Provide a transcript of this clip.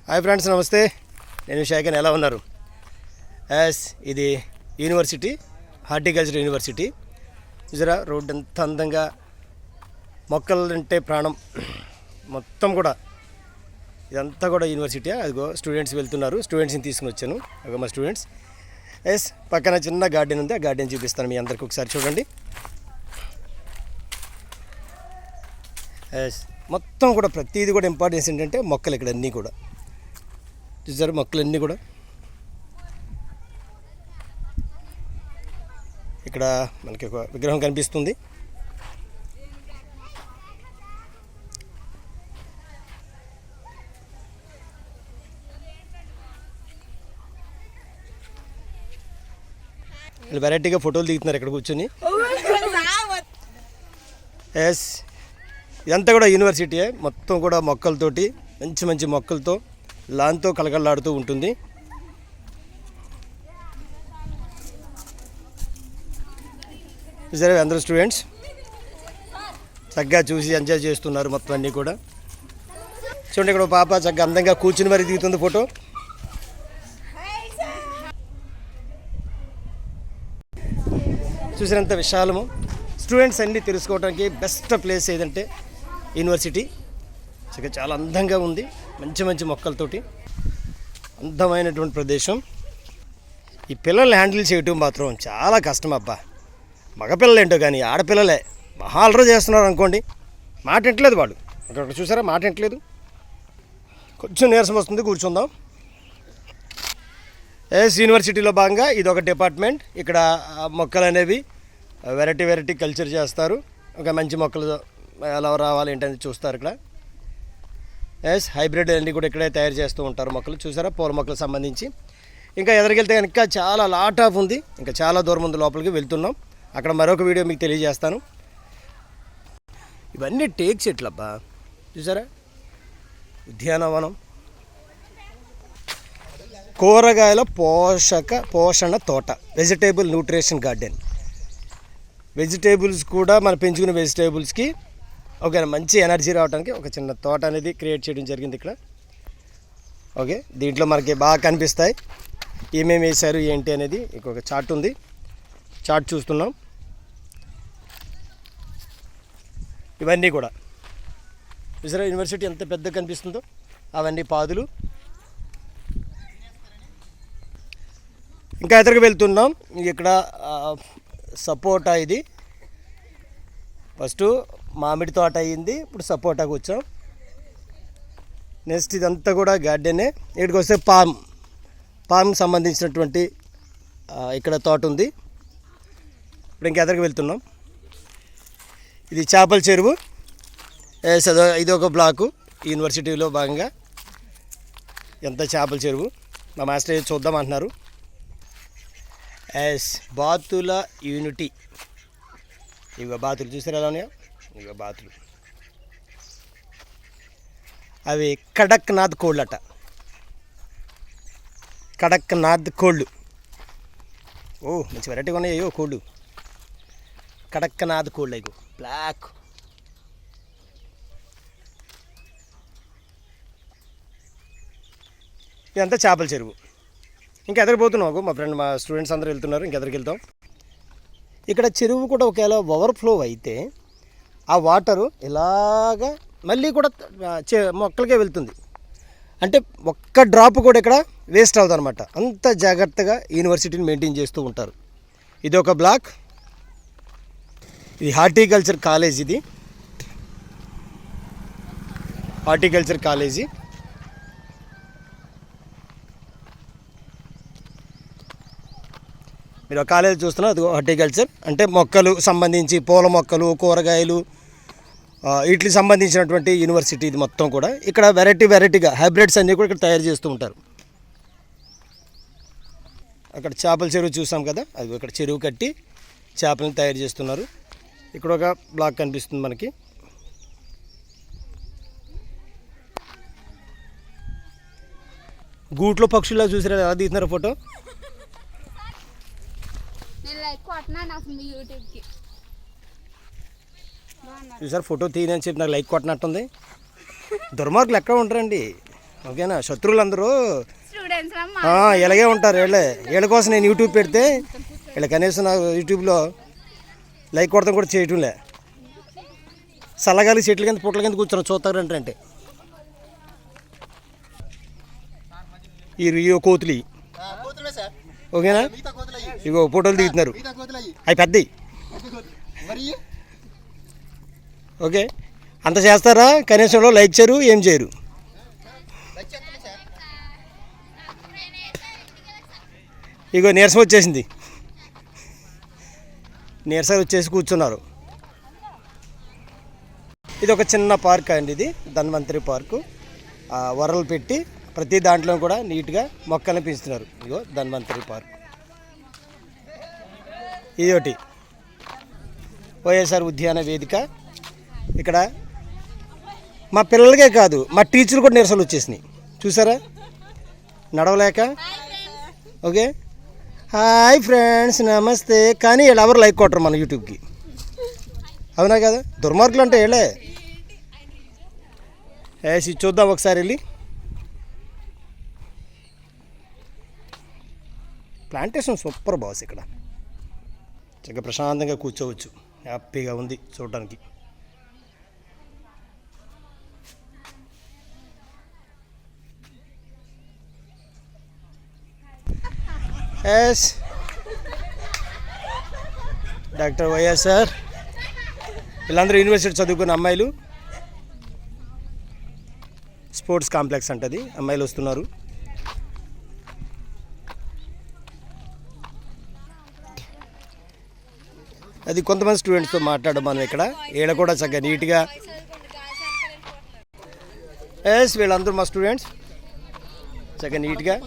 Hi friends, నమస్తే. నేను శేఖర్. ఎలా ఉన్నారు? ఇది యూనివర్సిటీ, హార్టికల్చర్ యూనివర్సిటీ. చూసారా రోడ్డు ఎంత అందంగా, మొక్కలు అంటే ప్రాణం మొత్తం కూడా. ఇదంతా కూడా యూనివర్సిటీ. అదిగో స్టూడెంట్స్ వెళ్తున్నారు. స్టూడెంట్స్ని తీసుకుని వచ్చాను. అదిగో మా స్టూడెంట్స్. పక్కన చిన్న గార్డెన్ ఉంది. ఆ గార్డెన్ చూపిస్తాను మీ అందరికి. ఒకసారి చూడండి. మొత్తం కూడా ప్రతిదీ కూడా ఇంపార్టెన్స్ ఏంటంటే మొక్కలు. ఇక్కడ అన్నీ కూడా చూసారు, మొక్కలన్నీ కూడా. ఇక్కడ మనకి ఒక విగ్రహం కనిపిస్తుంది. వెరైటీగా ఫోటోలు దిగుతున్నారు ఇక్కడ కూర్చొని. ఇదంతా కూడా యూనివర్సిటీయే. మొత్తం కూడా మొక్కలతోటి, మంచి మంచి మొక్కలతో, లాన్తో కలకలాడుతూ ఉంటుంది. సరే, అందరూ స్టూడెంట్స్ చక్కగా చూసి ఎంజాయ్ చేస్తున్నారు మొత్తం అన్నీ కూడా. చూడండి, ఇక్కడ పాప చక్కగా అందంగా కూర్చుని మరీ దిగుతుంది ఫోటో. చూసినంత విశాలము. స్టూడెంట్స్ అన్నీ తెలుసుకోవడానికి బెస్ట్ ప్లేస్ ఏదంటే యూనివర్సిటీ. చక్కగా చాలా అందంగా ఉంది, మంచి మంచి మొక్కలతోటి అందమైనటువంటి ప్రదేశం. ఈ పిల్లల్ని హ్యాండిల్ చేయటం మాత్రం చాలా కష్టం అబ్బా. మగపిల్లలు ఏంటో కానీ ఆడపిల్లలే మహా అల్లరి చేస్తున్నారు అనుకోండి. మాట వింటలేదు వాళ్ళు. అక్కడ చూసారా, మాట వింటలేదు. కొంచెం నీరసం వస్తుంది, కూర్చుందాం. యూనివర్సిటీలో భాగంగా ఇది ఒక డిపార్ట్మెంట్. ఇక్కడ మొక్కలు అనేవి వెరైటీ కల్చర్ చేస్తారు. ఒక మంచి మొక్కలు ఎలా రావాలి ఏంటనేది చూస్తారు ఇక్కడ. హైబ్రిడ్ అన్నీ కూడా ఇక్కడే తయారు చేస్తూ ఉంటారు మొక్కలు. చూసారా, పూల మొక్కలకు సంబంధించి. ఇంకా ఎదురుకెళ్తే కనుక చాలా లాట్ ఆఫ్ ఉంది. ఇంకా చాలా దూరం ఉంది, లోపలికి వెళ్తున్నాం. అక్కడ మరొక వీడియో మీకు తెలియజేస్తాను. ఇవన్నీ టేక్ చెట్లు అబ్బా. చూసారా, ఉద్యానవనం. కూరగాయల పోషణ తోట, వెజిటేబుల్ న్యూట్రిషన్ గార్డెన్. వెజిటేబుల్స్ కూడా మనం పెంచుకునే వెజిటేబుల్స్కి ఓకే మంచి ఎనర్జీ రావడానికి ఒక చిన్న తోట అనేది క్రియేట్ చేయడం జరిగింది ఇక్కడ. ఓకే, దీంట్లో మనకి బాగా కనిపిస్తాయి ఏమేమి వేశారు ఏంటి అనేది. ఇంకొక చార్ట్ ఉంది, చార్ట్ చూస్తున్నాం. ఇవన్నీ కూడా చూసారా, యూనివర్సిటీ ఎంత పెద్దగా కనిపిస్తుందో. అవన్నీ పాదులు. ఇంకా ఎదురుగా వెళ్తున్నాం. ఇక్కడ సపోటా. ఇది ఫస్ట్ మామిడి తోట అయ్యింది, ఇప్పుడు సపోటాకు వచ్చాం. నెక్స్ట్ ఇదంతా కూడా గార్డెనే. ఇక్కడికి వస్తే పామ్ సంబంధించినటువంటి ఇక్కడ తోట ఉంది. ఇప్పుడు ఇంకా ఎదురుగా వెళ్తున్నాం. ఇది చేపల చెరువు. ఇది ఒక బ్లాకు యూనివర్సిటీలో భాగంగా. ఎంత చేపల చెరువు. మా మాస్టర్ చూద్దాం అంటున్నారు. బాతుల యూనిటీ. ఇవి బాతులు చూసారా ఎలా ఉన్నాయో. ఇవి బాతులు. అవి కడక్నాథ్ కోళ్ళు అట. కడక్నాథ్ కోళ్ళు. ఓ, మంచి వెరైటీగా ఉన్నాయి అయ్యో కోళ్ళు. కడక్నాథ్ కోళ్ళు. అయ్యో బ్లాక్. ఇదంతా చేపల చెరువు. ఇంకా ఎదరిపోతున్నావు. మా స్టూడెంట్స్ అందరూ వెళ్తున్నారు. ఇంకెదరికి వెళ్తాం. ఇక్కడ చెరువు కూడా ఒకవేళ ఓవర్ఫ్లో అయితే ఆ వాటరు ఇలాగా మళ్ళీ కూడా మొక్కలకే వెళ్తుంది. అంటే ఒక్క డ్రాప్ కూడా ఇక్కడ వేస్ట్ అవుతుంది అనమాట. అంత జాగ్రత్తగా యూనివర్సిటీని మెయింటైన్ చేస్తూ ఉంటారు. ఇది ఒక బ్లాక్. ఇది హార్టికల్చర్ కాలేజ్. ఇది హార్టికల్చర్ కాలేజీ. మీరు కాలేజ్ చూస్తున్నారు. అది హార్టికల్చర్ అంటే మొక్కలు సంబంధించి, పూల మొక్కలు, కూరగాయలు, వీటికి సంబంధించినటువంటి యూనివర్సిటీ ఇది మొత్తం కూడా. ఇక్కడ వెరైటీగా హైబ్రిడ్స్ అన్నీ కూడా ఇక్కడ తయారు చేస్తూ ఉంటారు. అక్కడ చేపల చెరువు చూసాం కదా, అది ఇక్కడ చెరువు కట్టి చేపలను తయారు చేస్తున్నారు. ఇక్కడ ఒక బ్లాక్ కనిపిస్తుంది మనకి. గూట్లో పక్షుల్లో చూసారా ఎలా తీస్తున్నారు ఫోటో. చూసారు, ఫోటో తీయని చెప్పి నాకు లైక్ కొట్టినట్టుంది. దుర్మార్గులు ఎక్కడ ఉంటారండి. ఓకేనా? శత్రువులందరూ స్టూడెంట్స్ ఇలాగే ఉంటారు. వీళ్ళ కోసం నేను యూట్యూబ్ పెడితే వీళ్ళ కనీసం నాకు యూట్యూబ్లో లైక్ కొడతాం కూడా చేయటంలే. చల్లగాలి చెట్ల కింద పుట్ల కింద కూర్చొని చూస్తారంటే ఇగో కోతులు, ఓకేనా? ఇగో ఫోటోలు దిగుతున్నారు, అవి పెద్దవి. ఓకే, అంత చేస్తారా? కనీసంలో లైక్ చేయరు, ఏం చేయరు. ఇగో నీరసం వచ్చేసింది, నీరసం వచ్చేసి కూర్చున్నారు. ఇది ఒక చిన్న పార్క్ అండి, ఇది ధన్వంతరి పార్కు. వరలు పెట్టి ప్రతి దాంట్లో కూడా నీట్గా మొక్కలను పెంచుతున్నారు. ఇగో ధన్వంతరి పార్క్. ఇది ఒకటి వైఎస్ఆర్ ఉద్యాన వేదిక. ఇక్కడ మా పిల్లలకే కాదు, మా టీచర్లు కూడా నీరసాలు వచ్చేసినాయి చూసారా, నడవలేక. ఓకే, హాయ్ ఫ్రెండ్స్, నమస్తే. కానీ వీళ్ళు ఎవరు లైక్ కొట్టరు మన యూట్యూబ్కి, అవునా కదా? దుర్మార్గులు అంటే వీళ్ళే. వేసి చూద్దాం ఒకసారి వెళ్ళి. Plantation super boss. ఇక్కడ చక్కగా ప్రశాంతంగా కూర్చోవచ్చు, హ్యాపీగా ఉంది చూడటానికి. Yes, doctor YSR. వీళ్ళందరూ యూనివర్సిటీ చదువుకున్న అమ్మాయిలు. స్పోర్ట్స్ కాంప్లెక్స్ అంటది, అమ్మాయిలు వస్తున్నారు. అది కొంతమంది స్టూడెంట్స్తో మాట్లాడడం మనం ఇక్కడ. వీళ్ళ కూడా చక్కగా నీట్గా. ఎస్, వీళ్ళందరూ మా స్టూడెంట్స్ చక్కగా నీట్గా.